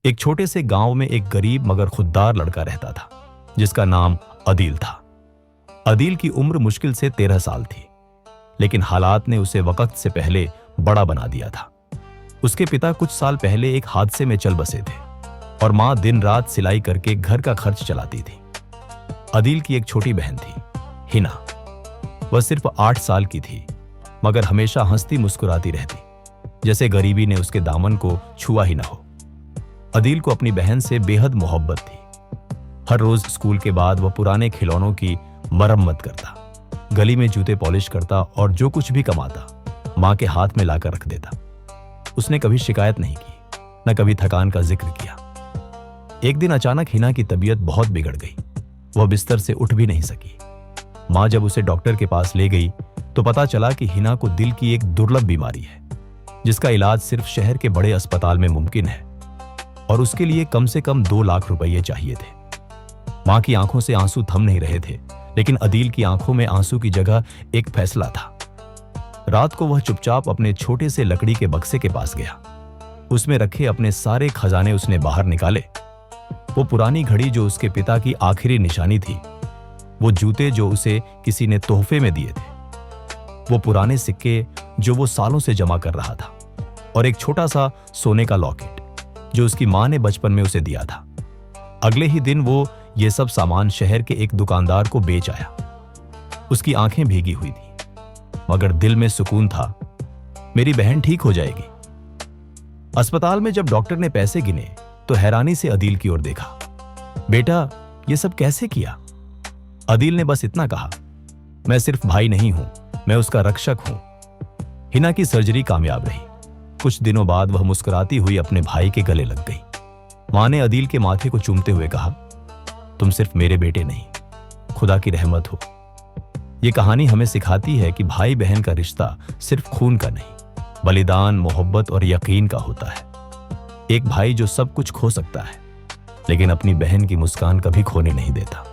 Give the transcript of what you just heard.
एक छोटे से गांव में एक गरीब मगर खुददार लड़का रहता था जिसका नाम अदील था। अदील की उम्र मुश्किल से 13 साल थी, लेकिन हालात ने उसे वक्त से पहले बड़ा बना दिया था। उसके पिता कुछ साल पहले एक हादसे में चल बसे थे और मां दिन रात सिलाई करके घर का खर्च चलाती थी। अदील की एक छोटी बहन थी, हिना। वह सिर्फ 8 साल की थी, मगर हमेशा हंसती मुस्कुराती रहती, जैसे गरीबी ने उसके दामन को छुआ ही ना हो। अदील को अपनी बहन से बेहद मोहब्बत थी। हर रोज स्कूल के बाद वह पुराने खिलौनों की मरम्मत करता, गली में जूते पॉलिश करता और जो कुछ भी कमाता मां के हाथ में लाकर रख देता। उसने कभी शिकायत नहीं की, न कभी थकान का जिक्र किया। एक दिन अचानक हिना की तबीयत बहुत बिगड़ गई। वह बिस्तर से उठ भी नहीं सकी। मां जब उसे डॉक्टर के पास ले गई तो पता चला कि हिना को दिल की एक दुर्लभ बीमारी है, जिसका इलाज सिर्फ शहर के बड़े अस्पताल में मुमकिन है और उसके लिए कम से कम 2 लाख रुपये चाहिए थे। मां की आंखों से आंसू थम नहीं रहे थे, लेकिन अदील की आंखों में आंसू की जगह एक फैसला था। रात को वह चुपचाप अपने छोटे से लकड़ी के बक्से के पास गया। उसमें रखे अपने सारे खजाने उसने बाहर निकाले। वो पुरानी घड़ी जो उसके पिता की आखिरी निशानी थी, वो जूते जो उसे किसी ने तोहफे में दिए थे, वो पुराने सिक्के जो वो सालों से जमा कर रहा था, और एक छोटा सा सोने का लॉकेट जो उसकी मां ने बचपन में उसे दिया था। अगले ही दिन वो ये सब सामान शहर के एक दुकानदार को बेच आया। उसकी आंखें भीगी हुई थी, मगर दिल में सुकून था। मेरी बहन ठीक हो जाएगी। अस्पताल में जब डॉक्टर ने पैसे गिने तो हैरानी से अदील की ओर देखा। बेटा, ये सब कैसे किया? अदील ने बस इतना कहा, मैं सिर्फ भाई नहीं हूं, मैं उसका रक्षक हूं। हिना की सर्जरी कामयाब रही। कुछ दिनों बाद वह मुस्कुराती हुई अपने भाई के गले लग गई। मां ने अदील के माथे को चूमते हुए कहा, तुम सिर्फ मेरे बेटे नहीं, खुदा की रहमत हो। यह कहानी हमें सिखाती है कि भाई बहन का रिश्ता सिर्फ खून का नहीं, बलिदान, मोहब्बत और यकीन का होता है। एक भाई जो सब कुछ खो सकता है, लेकिन अपनी बहन की मुस्कान कभी खोने नहीं देता।